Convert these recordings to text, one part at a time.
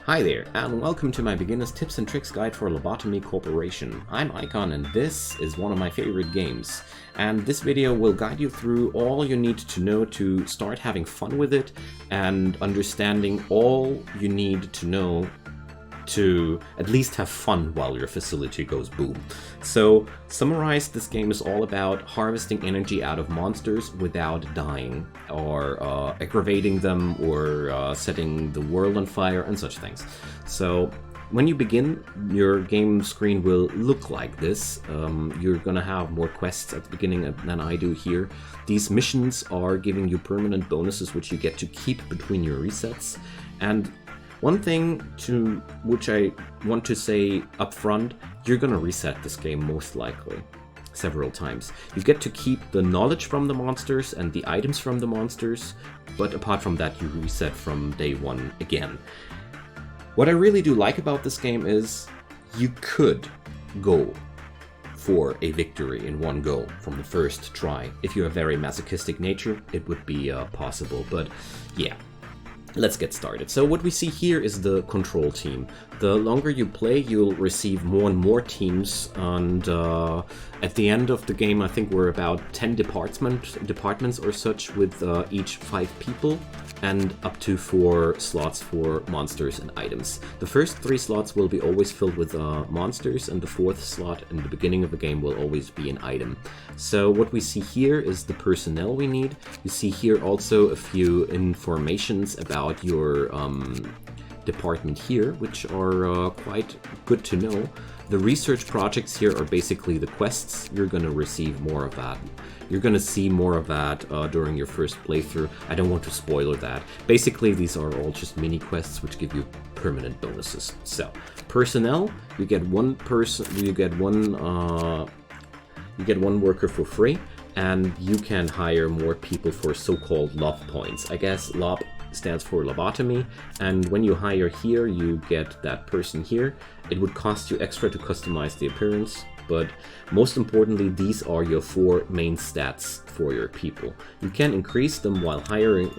Hi there, and welcome to my Beginner's Tips and Tricks Guide for Lobotomy Corporation. I'm Icon, and this is one of my favorite games. And this video will guide you through all you need to know to start having fun with it and understanding all you need to know to at least have fun while your facility goes boom. So, summarized, this game is all about harvesting energy out of monsters without dying, or aggravating them, or setting the world on fire, and such things. So, when you begin, your game screen will look like this. You're gonna have more quests at the beginning than I do here. These missions are giving you permanent bonuses which you get to keep between your resets. And one thing which I want to say up front, you're gonna reset this game most likely several times. You get to keep the knowledge from the monsters and the items from the monsters, but apart from that you reset from day one again. What I really do like about this game is you could go for a victory in one go from the first try. If you have a very masochistic nature, it would be possible, but yeah. Let's get started. So what we see here is the control team. The longer you play, you'll receive more and more teams, and at the end of the game I think we're about 10 departments or such, with each 5 people and up to 4 slots for monsters and items. The first 3 slots will be always filled with monsters, and the 4th slot in the beginning of the game will always be an item. So what we see here is the personnel we need. You see here also a few informations about your department here, which are quite good to know. The research projects here are basically the quests. You're going to receive more of that. You're going to see more of that during your first playthrough. I don't want to spoiler that. Basically, these are all just mini quests which give you permanent bonuses. So, personnel, you get one person, you get one worker for free, and you can hire more people for so-called lob points. I guess lob stands for lobotomy, and when you hire here, you get that person here. It would cost you extra to customize the appearance, but most importantly, these are your 4 main stats for your people. You can increase them while hiring,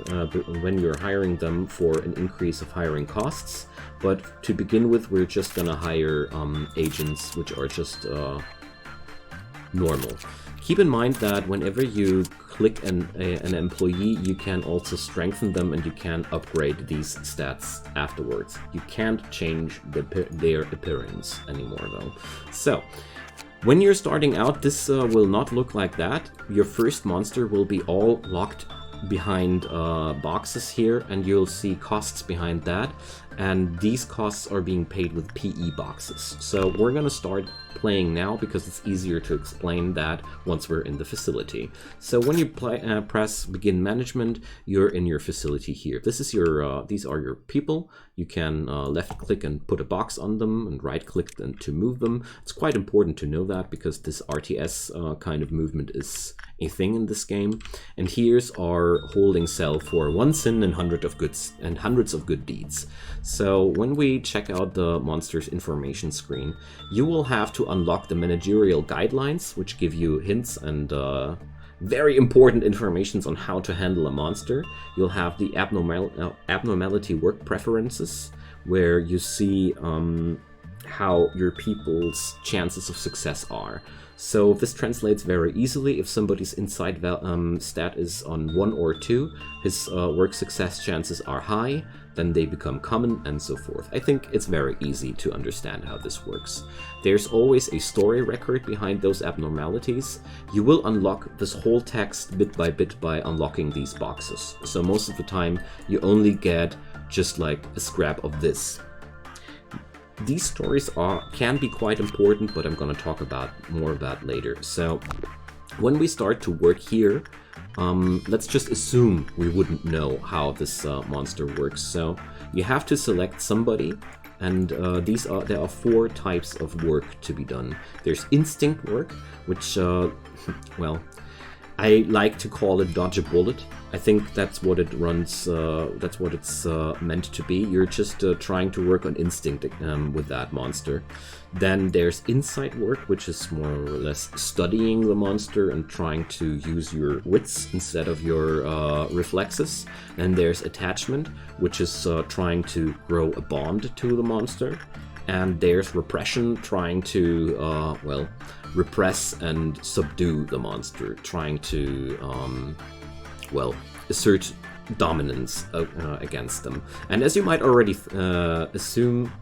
when you're hiring them for an increase of hiring costs, but to begin with, we're just gonna hire agents which are just normal. Keep in mind that whenever you click an employee, you can also strengthen them and you can upgrade these stats afterwards. You can't change their appearance anymore though. So, when you're starting out, this will not look like that. Your first monster will be all locked behind boxes here, and you'll see costs behind that, and these costs are being paid with PE boxes. So we're gonna start playing now because it's easier to explain that once we're in the facility. So when you press begin management, you're in your facility here. This is your these are your people. You can left click and put a box on them, and right click to move them. It's quite important to know that because this RTS kind of movement is a thing in this game. And here's our holding cell for 1 sin and hundreds of good deeds. So when we check out the monster's information screen, you will have to unlock the managerial guidelines, which give you hints and very important informations on how to handle a monster. You'll have the abnormality work preferences, where you see how your people's chances of success are. So this translates very easily. If somebody's inside stat is on 1 or 2, his work success chances are high, then they become common, and so forth. I think it's very easy to understand how this works. There's always a story record behind those abnormalities. You will unlock this whole text bit by unlocking these boxes. So most of the time you only get just like a scrap of this. These stories can be quite important, but I'm going to talk about more of that later. So when we start to work here, let's just assume we wouldn't know how this monster works. So you have to select somebody, and there are 4 types of work to be done. There's instinct work, which well, I like to call it dodge a bullet. I think that's what it runs, that's what it's meant to be. You're just trying to work on instinct with that monster. Then there's insight work, which is more or less studying the monster and trying to use your wits instead of your reflexes. And there's attachment, which is trying to grow a bond to the monster. And there's repression, trying to, well, repress and subdue the monster, trying to, well, assert dominance against them. And as you might already assume,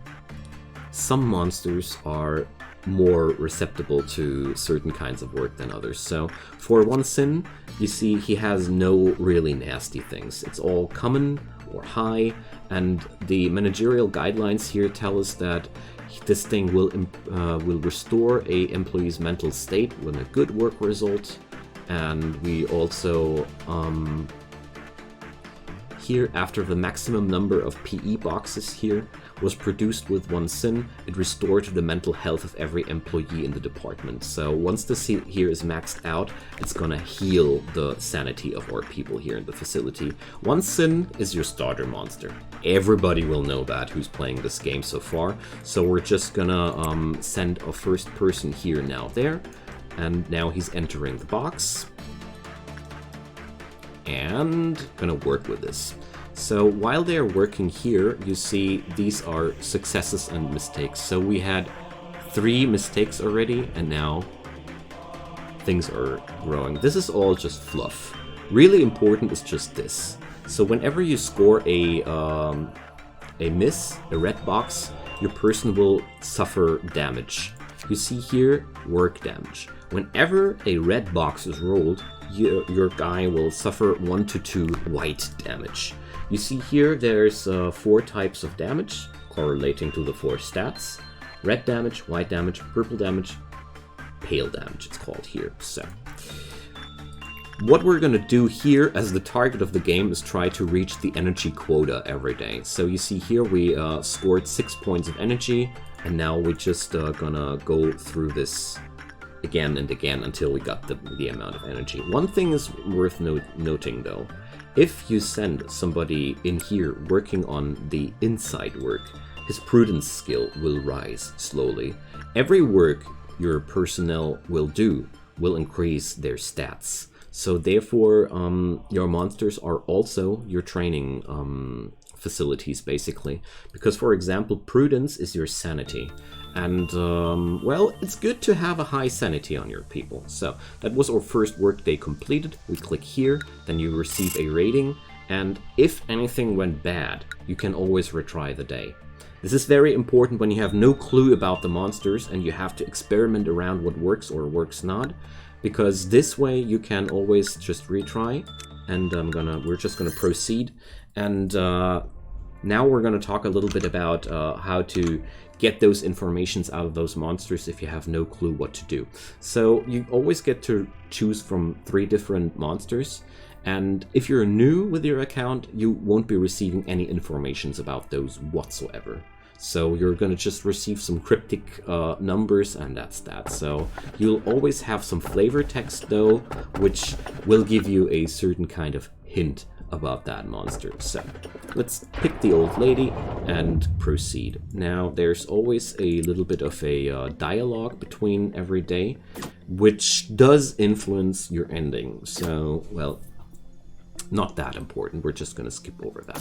some monsters are more receptible to certain kinds of work than others. So for one sin, you see he has no really nasty things. It's all common or high, and the managerial guidelines here tell us that this thing will restore a employee's mental state with a good work result. And we also here, after the maximum number of PE boxes here was produced with one sin, it restored the mental health of every employee in the department. So once this here is maxed out, it's gonna heal the sanity of our people here in the facility. One sin is your starter monster. Everybody will know that who's playing this game so far. So we're just gonna send a first person here now there. And now he's entering the box. And gonna work with this. So while they're working here, you see these are successes and mistakes. So we had 3 mistakes already, and now things are growing. This is all just fluff. Really important is just this. So whenever you score a miss, a red box, your person will suffer damage. You see here, work damage. Whenever a red box is rolled, your guy will suffer 1 to 2 white damage. You see here there's 4 types of damage correlating to the 4 stats. Red damage, white damage, purple damage, pale damage it's called here. So what we're gonna do here as the target of the game is try to reach the energy quota every day. So you see here we scored 6 points of energy, and now we're just gonna go through this again and again until we got the amount of energy. One thing is worth noting though. If you send somebody in here working on the inside work, his prudence skill will rise slowly. Every work your personnel will do will increase their stats. So therefore, your monsters are also your training facilities, basically. Because, for example, prudence is your sanity. And, well, it's good to have a high sanity on your people. So that was our first workday completed. We click here, then you receive a rating. And if anything went bad, you can always retry the day. This is very important when you have no clue about the monsters and you have to experiment around what works or works not. Because this way you can always just retry. And we're just gonna proceed. And now we're gonna talk a little bit about how to get those informations out of those monsters if you have no clue what to do. So you always get to choose from 3 different monsters, and if you're new with your account, you won't be receiving any informations about those whatsoever. So you're gonna just receive some cryptic numbers, and that's that. So you'll always have some flavor text though, which will give you a certain kind of hint about that monster. So let's pick the old lady and proceed. Now there's always a little bit of a dialogue between every day, which does influence your ending. So, well, not that important. We're just gonna skip over that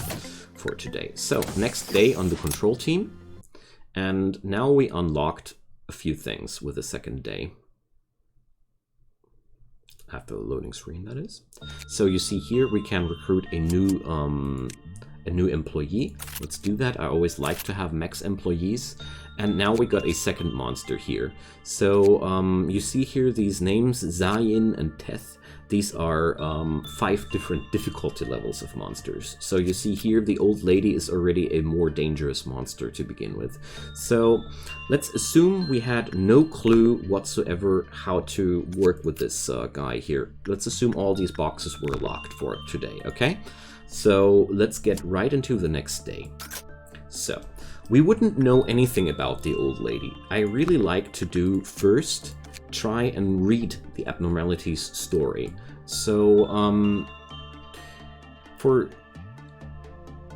for today. So next day on the control team, and now we unlocked a few things with the second day. After the loading screen, that is. So you see here we can recruit a new employee. Let's do that. I always like to have max employees. And now we got a second monster here. So you see here these names, Zayin and Teth. These are 5 different difficulty levels of monsters. So you see here the old lady is already a more dangerous monster to begin with. So let's assume we had no clue whatsoever how to work with this guy here. Let's assume all these boxes were locked for today, okay? So let's get right into the next day. So we wouldn't know anything about the old lady. I really like to do first try and read the abnormalities story. So, for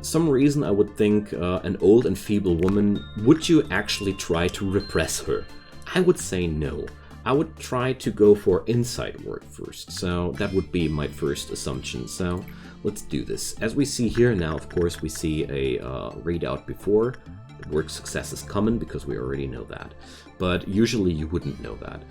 some reason I would think an old and feeble woman, would you actually try to repress her? I would say no. I would try to go for inside work first, so that would be my first assumption. So let's do this. As we see here now, of course, we see a readout before. The work success is common because we already know that, but usually you wouldn't know that.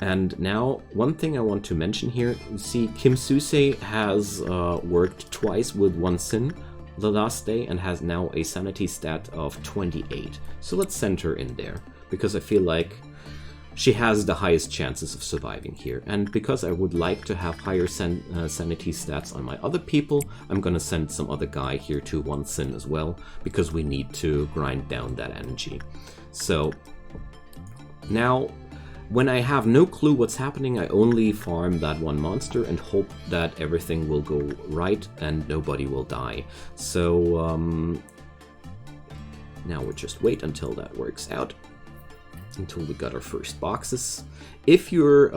And now, one thing I want to mention here, you see Kim Suse has worked twice with 1 sin the last day and has now a sanity stat of 28. So let's send her in there, because I feel like she has the highest chances of surviving here. And because I would like to have higher sanity stats on my other people, I'm gonna send some other guy here to 1 sin as well, because we need to grind down that energy. So now, when I have no clue what's happening, I only farm that 1 monster and hope that everything will go right and nobody will die. So now we'll just wait until that works out, until we got our first boxes. If your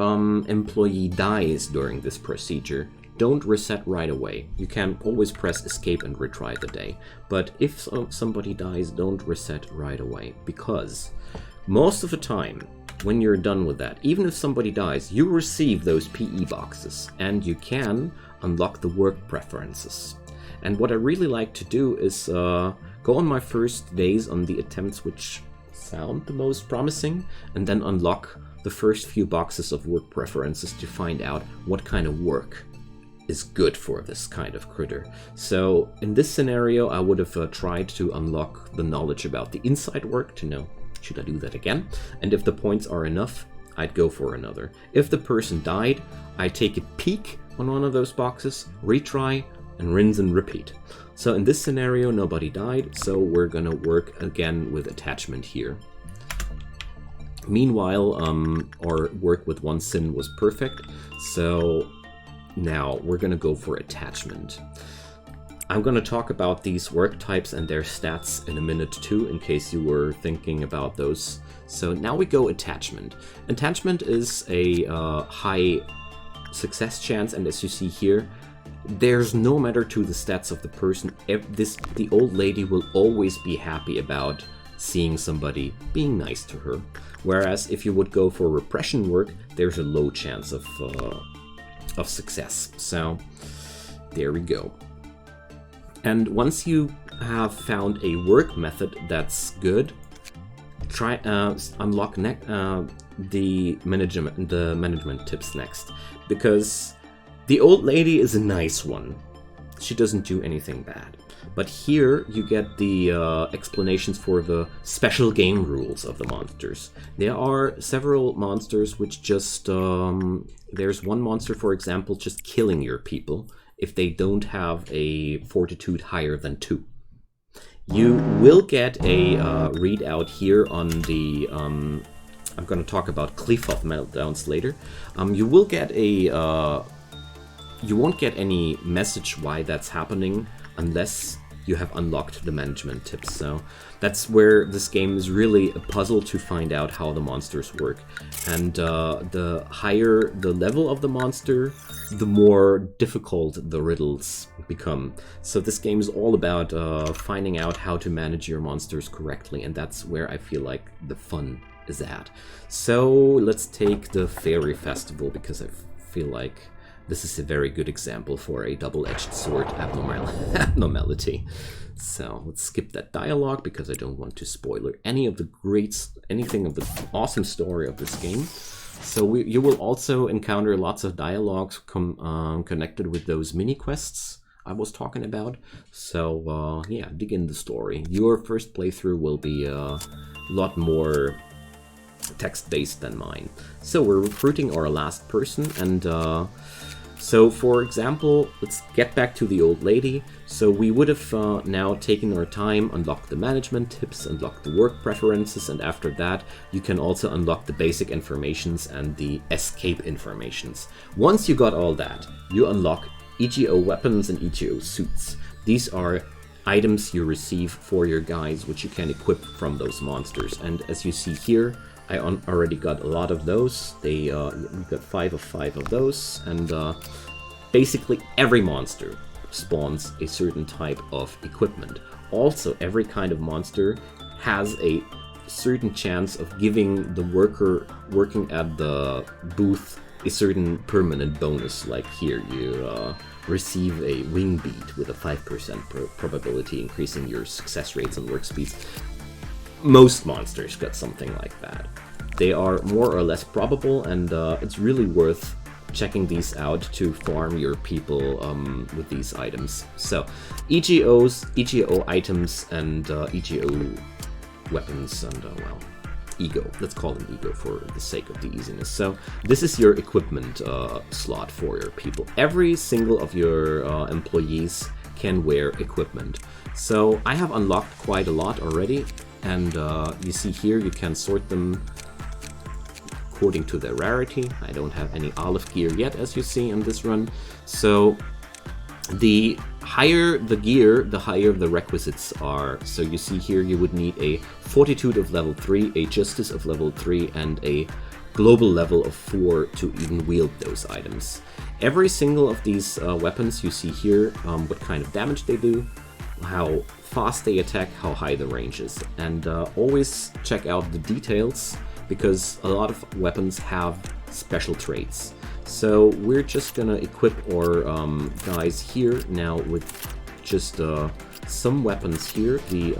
employee dies during this procedure, don't reset right away. You can always press escape and retry the day. But if somebody dies, don't reset right away, because most of the time, when you're done with that, even if somebody dies, you receive those PE boxes and you can unlock the work preferences. And what I really like to do is go on my first days on the attempts which sound the most promising, and then unlock the first few boxes of work preferences to find out what kind of work is good for this kind of critter. So in this scenario, I would have tried to unlock the knowledge about the inside work to know, should I do that again? And if the points are enough, I'd go for another. If the person died, I take a peek on one of those boxes, retry, and rinse and repeat. So in this scenario, nobody died, so we're gonna work again with attachment here. Meanwhile, our work with 1 sin was perfect, so now we're gonna go for attachment. I'm going to talk about these work types and their stats in a minute too, in case you were thinking about those. So now we go attachment. Attachment is a high success chance, and as you see here, there's no matter to the stats of the person, the old lady will always be happy about seeing somebody being nice to her. Whereas if you would go for repression work, there's a low chance of success. So there we go. And once you have found a work method that's good, try unlock the management tips next, because the old lady is a nice one. She doesn't do anything bad. But here you get the explanations for the special game rules of the monsters. There are several monsters which just there's one monster, for example, just killing your people if they don't have a fortitude higher than 2. You will get a readout here on the, I'm going to talk about Qliphoth meltdowns later. You will get a, you won't get any message why that's happening unless you have unlocked the management tips. So that's where this game is really a puzzle to find out how the monsters work. And the higher the level of the monster, the more difficult the riddles become. So this game is all about finding out how to manage your monsters correctly, and that's where I feel like the fun is at. So let's take the Fairy Festival, because I feel like this is a very good example for a double-edged sword abnormality. So let's skip that dialogue because I don't want to spoiler anything of the awesome story of this game. So you will also encounter lots of dialogues connected with those mini quests I was talking about. So yeah, dig in the story. Your first playthrough will be a lot more text-based than mine. So we're recruiting our last person, and so for example, let's get back to the old lady. So we would have now taken our time, unlocked the management tips, unlocked the work preferences, and after that you can also unlock the basic informations and the escape informations. Once you got all that, you unlock EGO weapons and EGO suits. These are items you receive for your guys which you can equip from those monsters, and as you see here, I already got a lot of those. We got 5 of 5 of those, and basically every monster spawns a certain type of equipment. Also, every kind of monster has a certain chance of giving the worker working at the booth a certain permanent bonus. Like here, you receive a wing beat with a 5% probability, increasing your success rates and work speeds. Most monsters got something like that. They are more or less probable, and it's really worth checking these out to farm your people with these items. So, EGOs, EGO items, and EGO weapons, and well, ego. Let's call them ego for the sake of the easiness. So, this is your equipment slot for your people. Every single of your employees can wear equipment. So, I have unlocked quite a lot already, and you see here you can sort them according to their rarity. I don't have any olive gear yet, as you see in this run. So the higher the gear, the higher the requisites are. So you see here you would need a fortitude of level 3, a justice of level 3, and a global level of 4 to even wield those items. Every single of these weapons you see here, what kind of damage they do, how fast they attack, how high the range is. And always check out the details, because a lot of weapons have special traits. So we're just gonna equip our guys here now with just some weapons here. The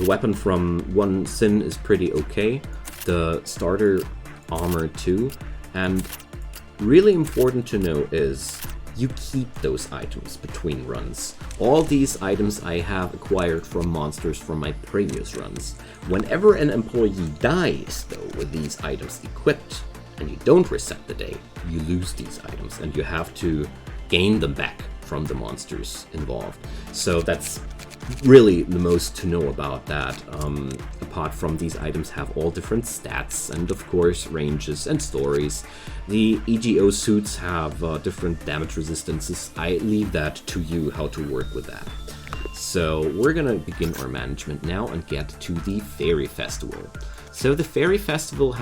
weapon from One Sin is pretty okay. The starter armor too. And really important to know is you keep those items between runs. All these items I have acquired from monsters from my previous runs. Whenever an employee dies, though, with these items equipped, and you don't reset the day, you lose these items, and you have to gain them back from the monsters involved. So that's really the most to know about that. Apart from these items have all different stats and of course ranges and stories. The EGO suits have different damage resistances. I leave that to you how to work with that. So we're gonna begin our management now and get to the Fairy Festival. So the Fairy Festival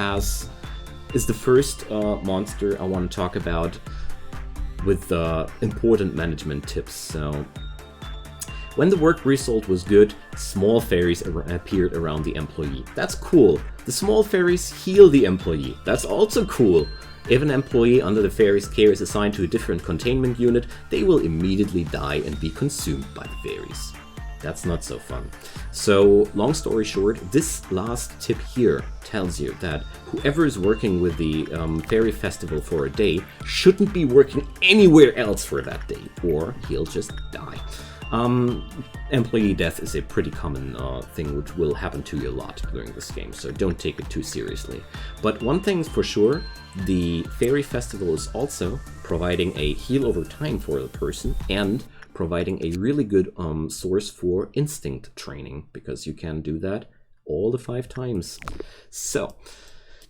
is the first monster I want to talk about with important management tips. So when the work result was good, small fairies appeared around the employee. That's cool. The small fairies heal the employee. That's also cool. If an employee under the fairy's care is assigned to a different containment unit, they will immediately die and be consumed by the fairies. That's not so fun. So, long story short, this last tip here tells you that whoever is working with the Fairy Festival for a day shouldn't be working anywhere else for that day, or he'll just die. Employee death is a pretty common thing which will happen to you a lot during this game, so don't take it too seriously. But one thing's for sure, the Fairy Festival is also providing a heal over time for the person and providing a really good source for instinct training, because you can do that all the 5 times. So,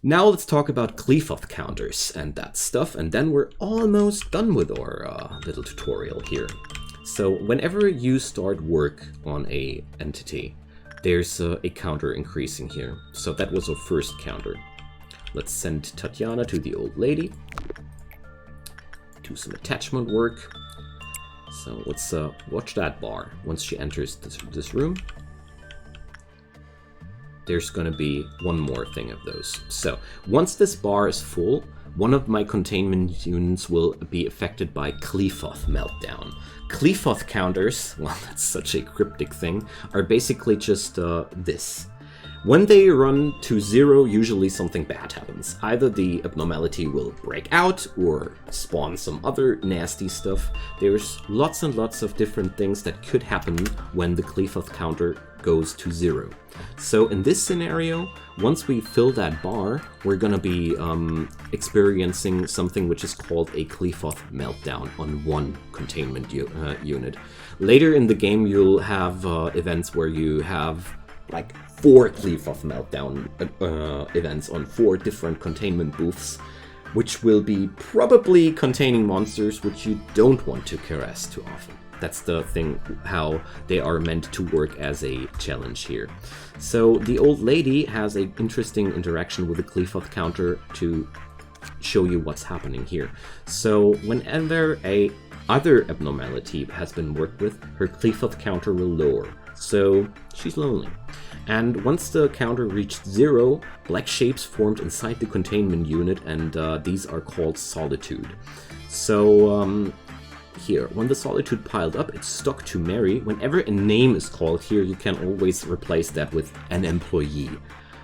now let's talk about Qliphoth counters and that stuff, and then we're almost done with our little tutorial here. So whenever you start work on a entity, there's a counter increasing here. So that was our first counter. Let's send Tatiana to the old lady. Do some attachment work. So let's watch that bar. Once she enters this room, there's gonna be one more thing of those. So once this bar is full, one of my containment units will be affected by Qliphoth meltdown. Qliphoth counters, well, that's such a cryptic thing, are basically just this. When they run to 0, usually something bad happens. Either the abnormality will break out or spawn some other nasty stuff. There's lots and lots of different things that could happen when the Qliphoth counter goes to 0. So in this scenario, once we fill that bar, we're gonna be experiencing something which is called a Qliphoth meltdown on one containment unit. Later in the game, you'll have events where you have like 4 Qliphoth meltdown events on 4 different containment booths, which will be probably containing monsters which you don't want to caress too often. That's the thing, how they are meant to work as a challenge here. So the old lady has an interesting interaction with the Qliphoth counter to show you what's happening here. So whenever a other abnormality has been worked with, her Qliphoth counter will lower. So she's lonely. And once the counter reached 0, black shapes formed inside the containment unit, and these are called solitude. So here, when the solitude piled up, it stuck to Mary. Whenever a name is called here, you can always replace that with an employee.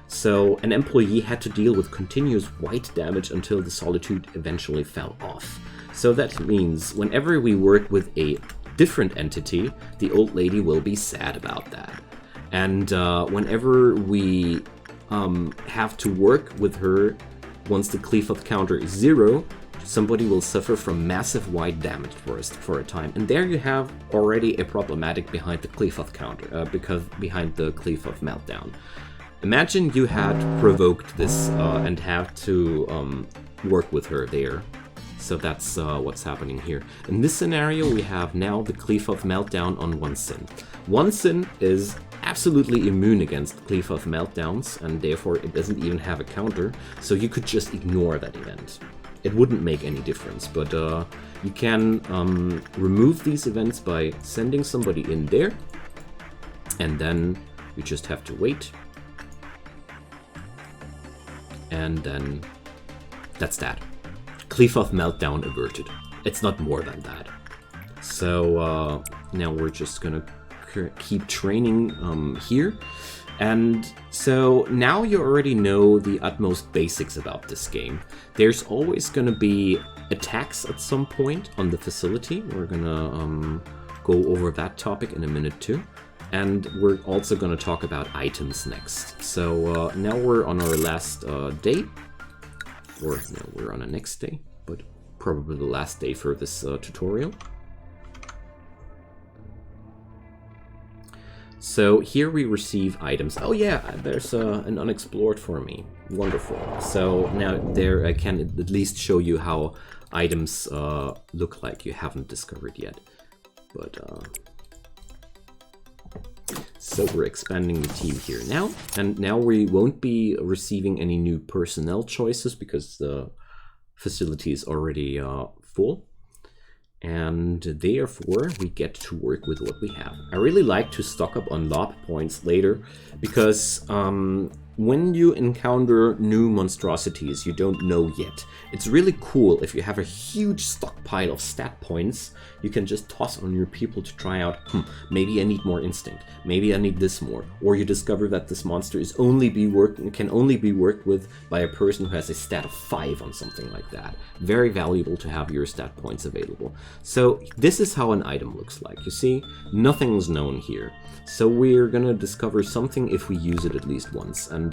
So an employee had to deal with continuous white damage until the solitude eventually fell off. So that means whenever we work with a different entity, the old lady will be sad about that. And whenever we have to work with her, once the Qliphoth counter is 0, somebody will suffer from massive white damage for a time. And there you have already a problematic behind the Qliphoth counter, because behind the Qliphoth meltdown. Imagine you had provoked this and have to work with her there. So that's what's happening here. In this scenario, we have now the Qliphoth meltdown on 1sin. 1sin is absolutely immune against Qliphoth meltdowns, and therefore it doesn't even have a counter, so you could just ignore that event. It wouldn't make any difference, but you can remove these events by sending somebody in there, and then you just have to wait. And then that's that. Qliphoth meltdown averted. It's not more than that. So now we're just gonna keep training here. And so now you already know the utmost basics about this game. There's always gonna be attacks at some point on the facility. We're gonna go over that topic in a minute too. And we're also gonna talk about items next. So now we're on our last day. Or no, we're on the next day, but probably the last day for this tutorial. So here we receive items. Oh yeah, there's an unexplored for me. Wonderful. So now there I can at least show you how items look like you haven't discovered yet. But so we're expanding the team here now, and now we won't be receiving any new personnel choices because the facility is already full, and therefore we get to work with what we have. I really like to stock up on lob points later because when you encounter new monstrosities you don't know yet, it's really cool if you have a huge stockpile of stat points you can just toss on your people to try out, maybe I need more instinct, maybe I need this more, or you discover that this monster can only be worked with by a person who has a stat of 5 on something like that. Very valuable to have your stat points available. So this is how an item looks like. You see, nothing's known here. So we're gonna discover something if we use it at least once. And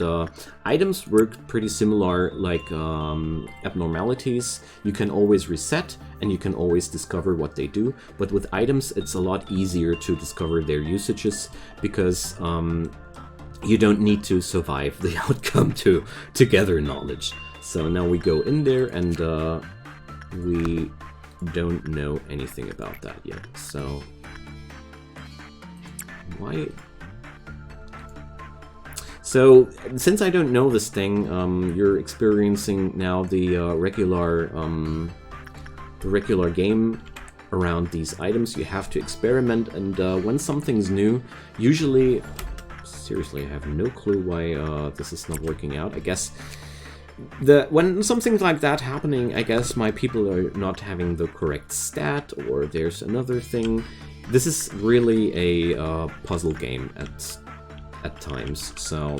items work pretty similar like abnormalities. You can always reset and you can always discover what they do. But with items, it's a lot easier to discover their usages because you don't need to survive the outcome to gather knowledge. So now we go in there and we don't know anything about that yet. So why? So since I don't know this thing, you're experiencing now the regular game around these items. You have to experiment, and when something's new, usually, seriously, I have no clue why this is not working out. I guess when something like that happening, I guess my people are not having the correct stat, or there's another thing. This is really a puzzle game at times, so.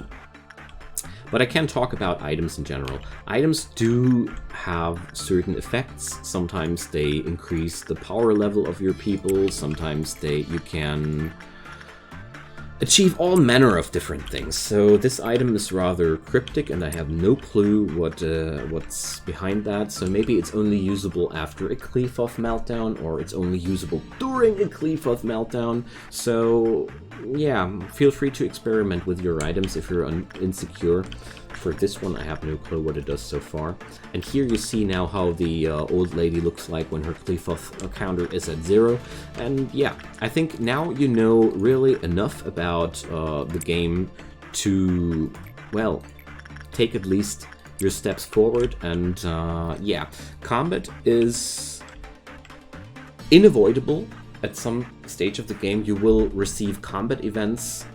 But I can talk about items in general. Items do have certain effects. Sometimes they increase the power level of your people. Sometimes you can achieve all manner of different things. So this item is rather cryptic, and I have no clue what's behind that. So maybe it's only usable after a Qliphoth meltdown, or it's only usable during a Qliphoth meltdown. So yeah, feel free to experiment with your items if you're insecure. For this one, I have no clue what it does so far. And here you see now how the old lady looks like when her Qliphoth counter is at 0. And yeah, I think now you know really enough about the game to, well, take at least your steps forward. And yeah, combat is unavoidable. At some stage of the game, you will receive combat events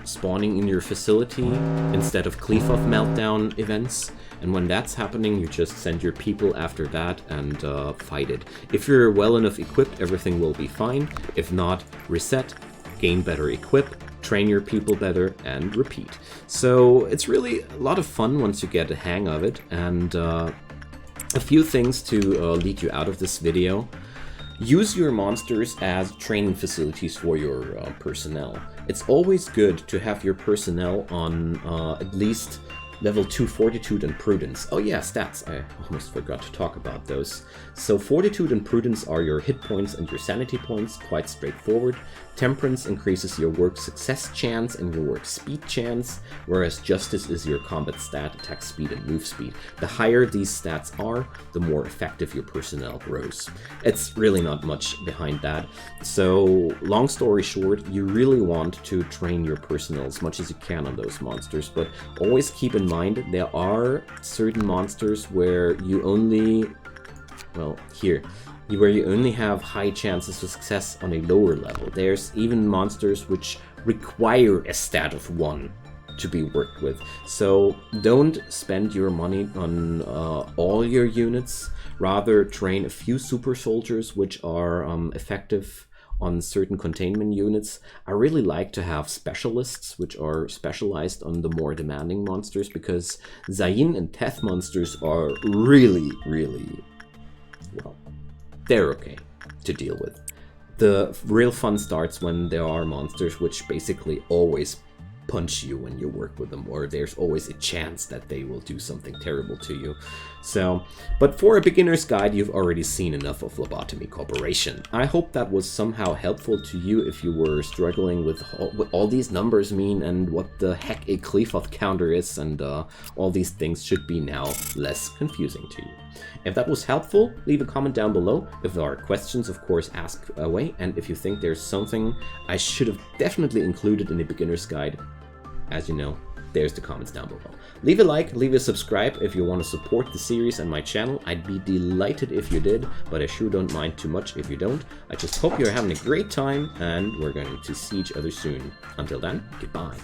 spawning in your facility instead of Qliphoth meltdown events. And when that's happening, you just send your people after that and fight it. If you're well enough equipped, everything will be fine. If not, reset, gain better equip, train your people better, and repeat. So it's really a lot of fun once you get a hang of it. And a few things to lead you out of this video. Use your monsters as training facilities for your personnel. It's always good to have your personnel on at least level 2 Fortitude and Prudence. Oh yeah, stats. I almost forgot to talk about those. So Fortitude and Prudence are your hit points and your sanity points, quite straightforward. Temperance increases your work success chance and your work speed chance, whereas Justice is your combat stat, attack speed and move speed. The higher these stats are, the more effective your personnel grows. It's really not much behind that. So long story short, you really want to train your personnel as much as you can on those monsters, but always keep in mind there are certain monsters where you only, well, where you only have high chances of success on a lower level. There's even monsters which require a stat of 1 to be worked with. So don't spend your money on all your units. Rather train a few super soldiers which are effective on certain containment units. I really like to have specialists which are specialized on the more demanding monsters, because Zayin and Teth monsters are really, well, they're okay to deal with. The real fun starts when there are monsters which basically always punch you when you work with them, or there's always a chance that they will do something terrible to you. So, but for a beginner's guide, you've already seen enough of Lobotomy Corporation. I hope that was somehow helpful to you if you were struggling with what all these numbers mean and what the heck a Qliphoth counter is, and all these things should be now less confusing to you. If that was helpful, leave a comment down below. If there are questions, of course, ask away. And if you think there's something I should have definitely included in a beginner's guide, as you know, there's the comments down below. Leave a like, leave a subscribe if you want to support the series and my channel. I'd be delighted if you did, but I sure don't mind too much if you don't. I just hope you're having a great time, and we're going to see each other soon. Until then, goodbye.